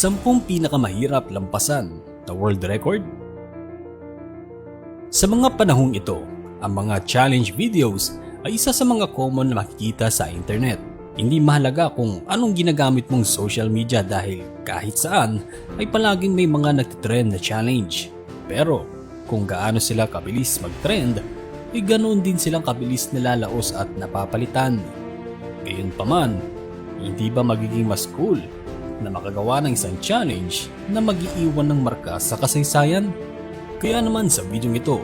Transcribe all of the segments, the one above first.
10 pinakamahirap lampasan na world record? Sa mga panahong ito, ang mga challenge videos ay isa sa mga common na makikita sa internet. Hindi mahalaga kung anong ginagamit mong social media dahil kahit saan ay palaging may mga nagtitrend na challenge. Pero kung gaano sila kabilis mag-trend, ay ganoon din silang kabilis nalalaos at napapalitan. Gayunpaman, hindi ba magiging mas cool na makagawa ng isang challenge na mag-iiwan ng marka sa kasaysayan? Kaya naman sa video ito,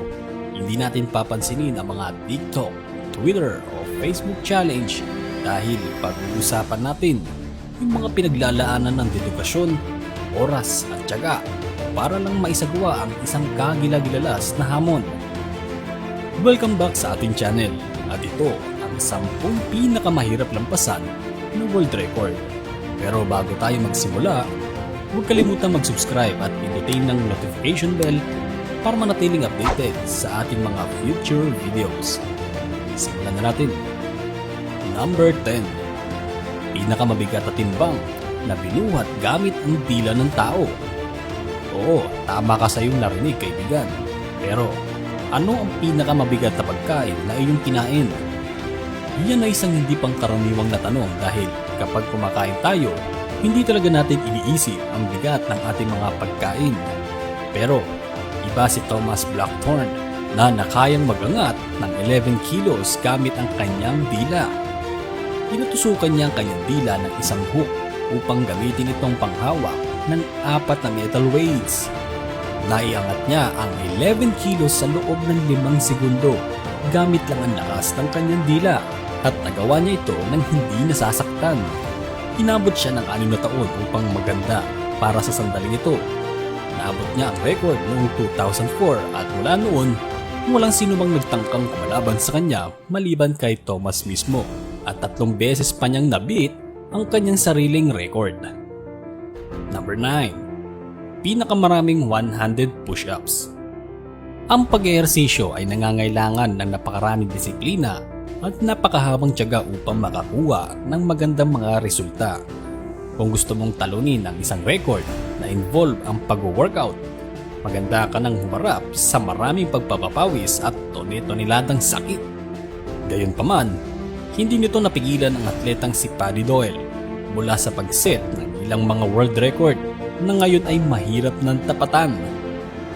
hindi natin papansinin ang mga TikTok, Twitter o Facebook challenge dahil pag-uusapan natin yung mga pinaglalaanan ng dedikasyon, oras at tiyaga para lang maisagawa ang isang kagilagilalas na hamon. Welcome back sa ating channel at ito ang 10 pinakamahirap lampasan ng world record. Pero bago tayo magsimula, huwag kalimutang mag-subscribe at pindutin ng notification bell para manatiling updated sa ating mga future videos. Simulan na natin. Number 10. Pinakamabigat na timbang na binuhat gamit ang dila ng tao. Oo, tama ka sa iyong narinig, kaibigan. Pero ano ang pinakamabigat na pagkain na iyong kinain? Yan ay isang hindi pangkaraniwang na tanong dahil kapag kumakain tayo, hindi talaga natin iniisip ang bigat ng ating mga pagkain. Pero iba si Thomas Blackthorne na nakayang magangat ng 11 kilos gamit ang kanyang dila. Tinutusukan niya ang kanyang dila ng isang hook upang gamitin itong panghawak ng 4 na metal weights. Naiangat niya ang 11 kilos sa loob ng 5 segundo gamit lang ang lakas ng kanyang dila at nagawa niya ito nang hindi nasasaktan. Inabot siya ng 6 na taon upang maganda para sa sandaling ito. Naabot niya ang record noong 2004 at mula noon, walang sino mang nagtangkang kumalaban sa kanya maliban kay Thomas mismo at 3 beses pa niyang nabit ang kanyang sariling record. Number 9. Pinakamaraming one-handed push-ups. Ang pag-ehersisyo ay nangangailangan ng napakaraming disiplina at napakahabang tiyaga upang makakuha ng magandang mga resulta. Kung gusto mong talunin ang isang record na involve ang pag-workout, maganda ka nang humarap sa maraming pagpapapawis at tone-toneladang sakit. Gayunpaman, hindi nito napigilan ang atletang si Paddy Doyle mula sa pag-set ng ilang mga world record na ngayon ay mahirap ng tapatan.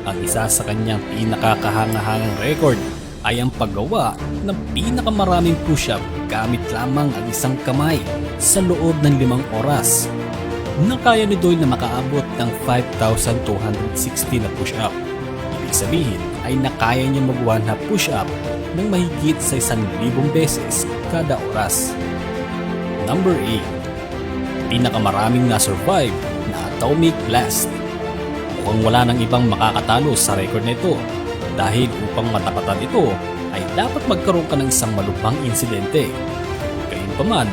Ang isa sa kanyang pinakakahangahangang record ay ang paggawa ng pinakamaraming push-up gamit lamang ang isang kamay sa loob ng 5 oras. Nakaya ni Doyle na makaabot ng 5,260 na push-up. Ibig sabihin ay nakaya niya magawa na push-up ng mahigit sa 1,000 beses kada oras. Number 8. Pinakamaraming na-survive na atomic blast. Mukhang wala nang ibang makakatalo sa record na ito dahil upang matapatan ito ay dapat magkaroon ka ng isang malubhang insidente. Gayunpaman,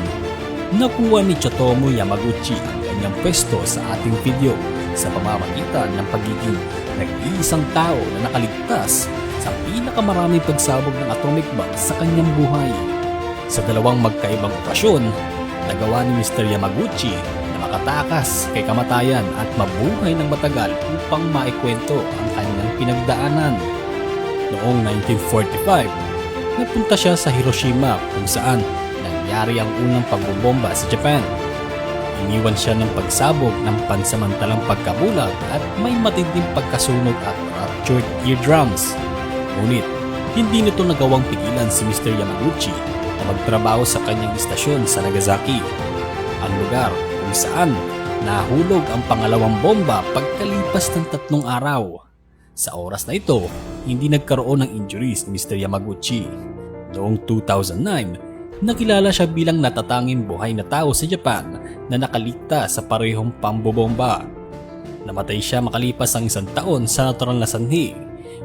nakuha ni Tsutomu Yamaguchi ang kanyang pwesto sa ating video sa pamamagitan ng pagiging nag-iisang tao na nakaligtas sa pinakamaraming pagsabog ng atomic bomb sa kanyang buhay. Sa 2 magkaibang okasyon, nagawa ni Mr. Yamaguchi na makatakas kay kamatayan at mabuhay ng matagal upang maikwento ang kanyang pinagdaanan. Noong 1945, napunta siya sa Hiroshima kung saan nangyari ang unang pagbobomba sa Japan. Iniwan siya ng pagsabog ng pansamantalang pagkabulag at may matinding pagkasunog at ruptured eardrums. Ngunit, hindi nito nagawang pigilan si Mr. Yamaguchi na magtrabaho sa kanyang istasyon sa Nagasaki, ang lugar kung saan nahulog ang pangalawang bomba pagkalipas ng 3 araw. Sa oras na ito, hindi nagkaroon ng injuries ni Mr. Yamaguchi. Noong 2009, nakilala siya bilang natatanging buhay na tao sa Japan na nakaligtas sa parehong pambobomba. Namatay siya makalipas ang 1 taon sa natural na sanhi.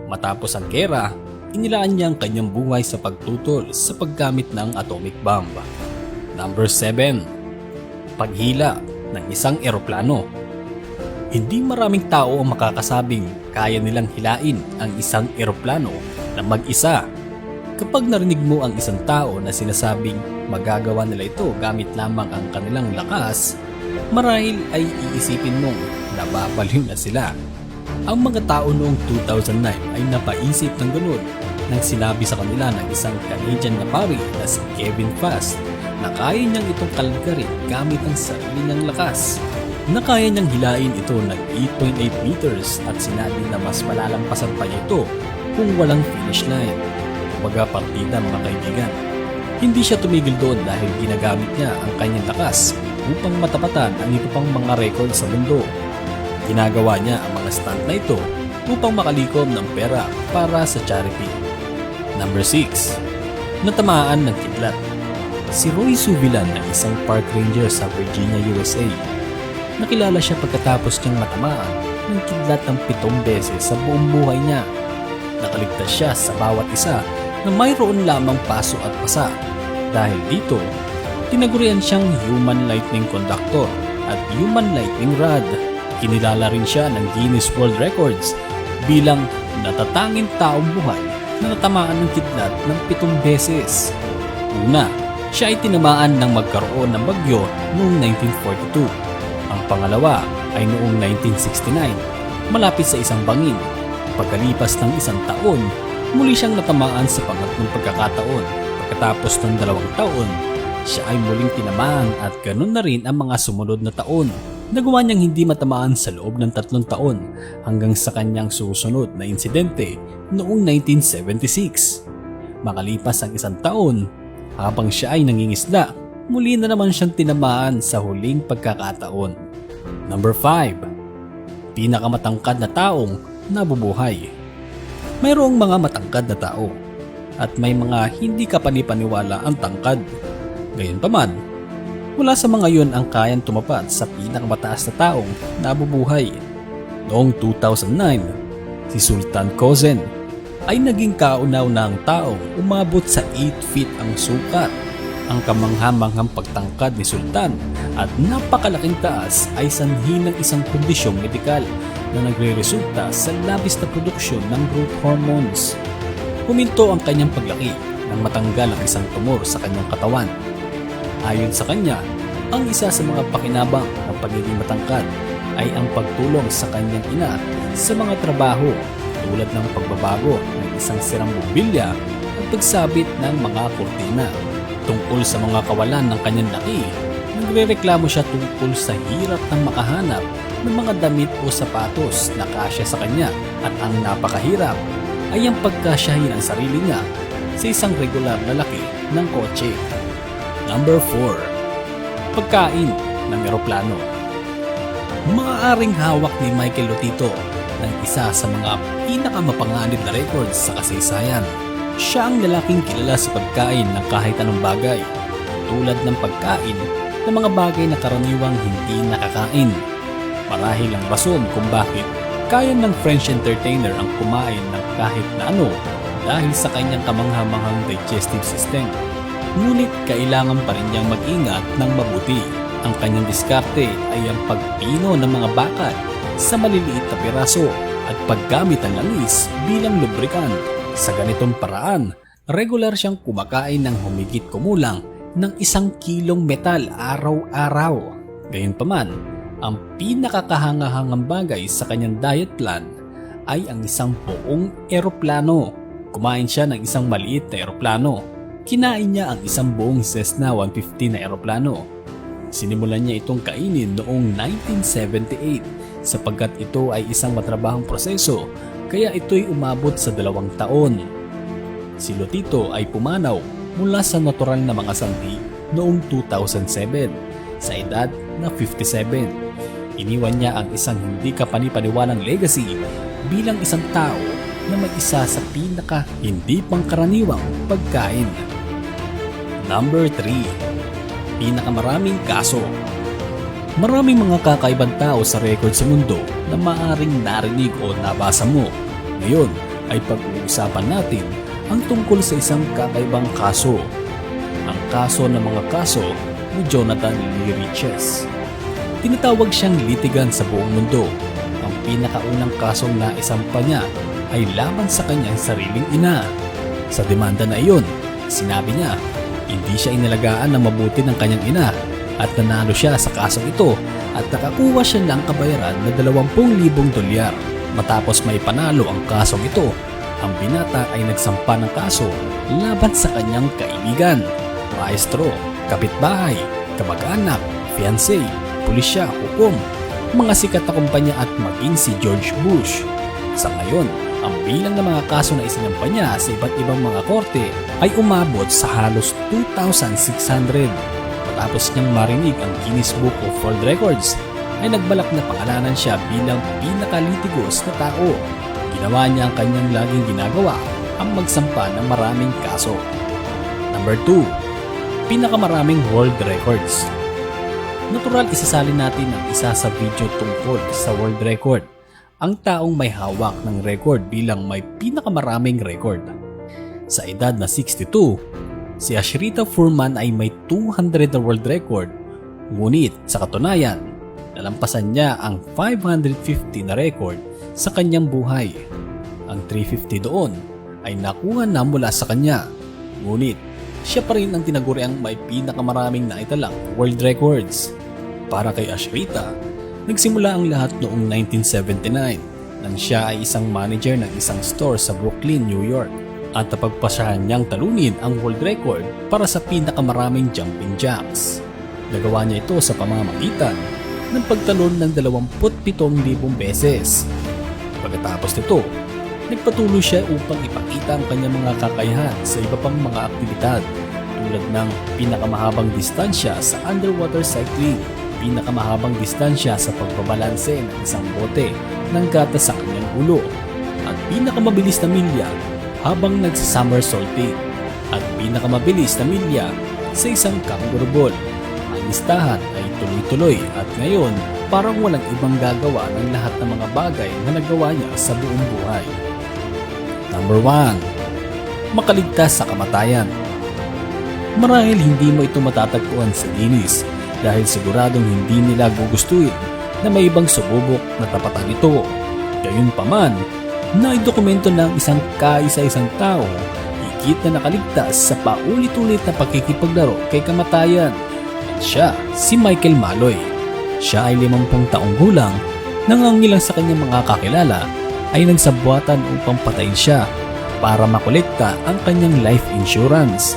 Matapos ang gera, inilaan niya ang kanyang buhay sa pagtutol sa paggamit ng atomic bomb. Number 7. Paghila ng isang eroplano. Hindi maraming tao ang makakasabing kaya nilang hilain ang isang eroplano na mag-isa. Kapag narinig mo ang isang tao na sinasabing magagawa nila ito gamit lamang ang kanilang lakas marahil ay iisipin mong nababaliw na sila. Ang mga tao noong 2009 ay napaisip ng ganun nang sinabi sa kanila ng isang Canadian na pari na si Kevin Fast na kaya niyang itong kalgarin gamit ang sarili niyang lakas. Na kaya niyang hilain ito ng 8.8 meters at sinabi na mas malalampasan pa niya ito kung walang finish line. Kumbaga partida mga kaibigan. Hindi siya tumigil doon dahil ginagamit niya ang kanyang lakas upang matapatan ang iba pang mga record sa mundo. Ginagawa niya ang mga stunt na ito upang makalikom ng pera para sa charity. Number 6. Natamaan ng kidlat. Si Roy Suvilan ay isang park ranger sa Virginia, USA. Nakilala siya pagkatapos niyang matamaan ng kidlat ng 7 beses sa buong buhay niya. Nakaligtas siya sa bawat isa na mayroon lamang paso at pasa. Dahil dito, tinagurian siyang Human Lightning Conductor at Human Lightning Rod. Kinilala rin siya ng Guinness World Records bilang natatanging taong buhay na natamaan ng kidlat ng 7 beses. Una, siya ay tinamaan ng magkaroon ng bagyo noong 1942. Ang pangalawa ay noong 1969, malapit sa isang bangin. Pagkalipas ng isang taon, muli siyang natamaan sa pangatlong pagkakataon. Pagkatapos ng 2 taon, siya ay muling tinamaan at ganun na rin ang mga sumunod na taon. Nagawa niyang hindi matamaan sa loob ng 3 taon hanggang sa kanyang susunod na insidente noong 1976. Makalipas ang 1 taon, habang siya ay nangingisda, muli na naman siyang tinamaan sa huling pagkakataon. Number 5. Pinakamatangkad na taong nabubuhay. Mayroong mga matangkad na tao at may mga hindi kapanipaniwala ang tangkad. Gayunpaman, wala sa mga yun ang kayang tumapat sa pinakamataas na taong nabubuhay. Noong 2009, si Sultan Kozen ay naging kaunaunang taong umabot sa 8 feet ang sukat. Ang kamanghamanghang pagtangkad ni Sultan at napakalaking taas ay sanhi ng isang kondisyong medikal na nagre-resulta sa labis na produksyon ng growth hormones. Huminto ang kanyang paglaki nang matanggal ang isang tumor sa kanyang katawan. Ayon sa kanya, ang isa sa mga pakinabang ng pagiging matangkad ay ang pagtulong sa kanyang ina sa mga trabaho tulad ng pagbabago ng isang sirang bumbilya at pagsabit ng mga kurtina. Tungkol sa mga kawalan ng kanyang laki, nagrereklamo siya tungkol sa hirap ng makahanap ng mga damit o sapatos na kasya sa kanya at ang napakahirap ay ang pagkasyahin ang sarili niya sa isang regular na laki ng kotse. Number 4. Pagkain ng eroplano. Maaaring hawak ni Michael Lotito ng isa sa mga pinakamapanganib na records sa kasaysayan. Siya ang lalaking kilala sa pagkain ng kahit anong bagay, tulad ng pagkain ng mga bagay na karaniwang hindi nakakain. Marahil ang rason kung bakit kaya ng French entertainer ang kumain ng kahit na ano dahil sa kanyang kamanghamanghang digestive system. Ngunit kailangan pa rin niyang mag-ingat ng mabuti. Ang kanyang diskarte ay ang pagpino ng mga bakal sa maliliit na piraso at paggamit ng langis bilang lubrikant. Sa ganitong paraan, regular siyang kumakain ng humigit kumulang ng 1 kilong metal araw-araw. Gayunpaman, ang pinakakahangahangang bagay sa kanyang diet plan ay ang isang buong eroplano. Kumain siya ng isang maliit na eroplano. Kinain niya ang isang buong Cessna 150 na eroplano. Sinimulan niya itong kainin noong 1978 sapagkat ito ay isang matrabahong proseso kaya ito'y umabot sa 2 taon. Si Lotito ay pumanaw mula sa natural na mga sanhi noong 2007 sa edad na 57. Iniwan niya ang isang hindi kapanipaniwalang legacy bilang isang tao na may isa sa pinaka hindi pangkaraniwang pagkain. Number 3. Pinakamaraming kaso. Maraming mga kakaibang tao sa record sa mundo na maaaring narinig o nabasa mo. Ngayon ay pag-uusapan natin ang tungkol sa isang kakaibang kaso. Ang kaso ng mga kaso ni Jonathan Lee Riches. Tinatawag siyang litigan sa buong mundo. Ang pinakaunang kasong naisampa niya ay laban sa kanyang sariling ina. Sa demanda na iyon, sinabi niya, hindi siya inalagaan ng mabuti ng kanyang ina at nanalo siya sa kasong ito at nakakuha siya ng kabayaran na 20,000 dolyar. Matapos may panalo ang kasong ito, ang binata ay nagsampa ng kaso laban sa kanyang kaibigan, maestro, kapitbahay, kamag-anak, fiancé, pulisya, hukom, mga sikat na kumpanya at maging si George Bush. Sa ngayon, ang bilang ng mga kaso na isinampa niya sa iba't ibang mga korte ay umabot sa halos 2,600. Matapos niyang marinig ang Guinness Book of World Records, ay nagbalak na pangalanan siya bilang pinakalitigos na tao. Ginawa niya ang kanyang laging ginagawa, ang magsampa ng maraming kaso. Number 2. Pinakamaraming world records. Natural isasalin natin ang isa sa video tungkol sa world record. Ang taong may hawak ng record bilang may pinakamaraming record. Sa edad na 62, si Ashrita Furman ay may 200 na world record, ngunit sa katunayan, nalampasan niya ang 550 na record sa kanyang buhay. Ang 350 doon ay nakuha na mula sa kanya, ngunit siya pa rin ang tinaguriang may pinakamaraming naitalang world records. Para kay Ashrita, nagsimula ang lahat noong 1979 nang siya ay isang manager ng isang store sa Brooklyn, New York, at napagpasahan niyang talunin ang world record para sa pinakamaraming jumping jacks. Nagawa niya ito sa pamamagitan ng pagtalon ng 27,000 beses. Pagkatapos nito, nagpatuloy siya upang ipakita ang kanyang mga kakayahan sa iba pang mga aktibidad tulad ng pinakamahabang distansya sa underwater cycling, pinakamahabang distansya sa pagbabalanse ng isang bote ng gatas sa kanyang ulo, at pinakamabilis na milya habang nagsasomersaulting, at pinakamabilis na milya sa isang kangaroo ball. Ang listahan ay tuloy-tuloy at ngayon parang walang ibang gagawa ng lahat ng mga bagay na nagawa niya sa buong buhay. Number 1. Makaligtas sa kamatayan. Marahil hindi mo ito matatagpuan sa Guinness dahil siguradong hindi nila gugustuhin na may ibang sumubok na tapatan ito. Gayunpaman, naidokumento ng isang kaisa-isang tao higit na nakaligtas sa paulit-ulit na pakikipaglaro kay kamatayan. At siya, si Michael Malloy. Siya ay 50 taong gulang nang ang ilang sa kanyang mga kakilala ay nagsabuatan upang patayin siya para makolekta ang kanyang life insurance.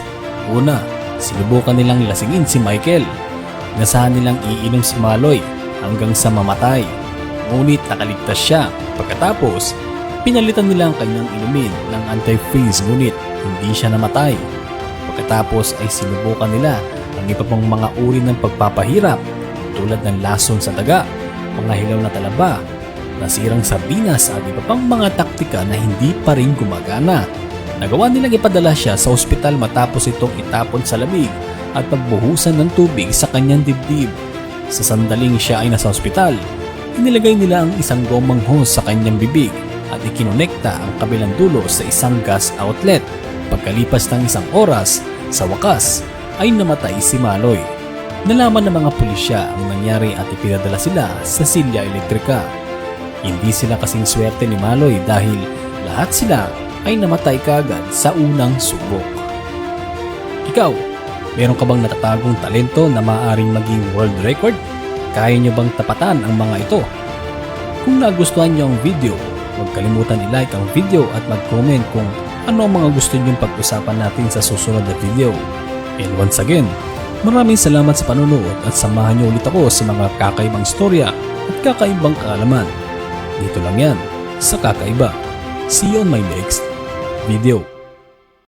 Una, sinubukan nilang lasingin si Michael. Nasahan nilang iinom si Malloy hanggang sa mamatay. Ngunit nakaligtas siya. Pagkatapos, pinalitan nila ang kanyang inumin ng anti-freeze ngunit hindi siya namatay. Pagkatapos ay sinubukan nila ang iba pang mga uri ng pagpapahirap tulad ng lason sa daga, mga hilaw na talaba, nasirang sardinas at iba pang mga taktika na hindi pa rin gumagana. Nagawa nilang ipadala siya sa ospital matapos itong itapon sa lamig at pagbuhusan ng tubig sa kanyang dibdib. Sa sandaling siya ay nasa ospital, inilagay nila ang isang gomang hose sa kanyang bibig at ikinonekta ang kabilang dulo sa isang gas outlet. Pagkalipas ng isang oras, sa wakas ay namatay si Malloy. Nalaman ng mga pulisya ang nangyari at ipinadala sila sa silya elektrika. Hindi sila kasing swerte ni Malloy dahil lahat sila ay namatay kaagad sa unang subok. Ikaw, meron ka bang natatagong talento na maaaring maging world record? Kaya nyo bang tapatan ang mga ito? Kung nagustuhan nyo ang video, huwag kalimutan i-like ang video at mag-comment kung ano ang mga gusto nyong pag-usapan natin sa susunod na video. And once again, maraming salamat sa panonood at samahan nyo ulit ako sa mga kakaibang istorya at kakaibang kaalaman. Dito lang yan, sa Kakaiba. See you on my next video.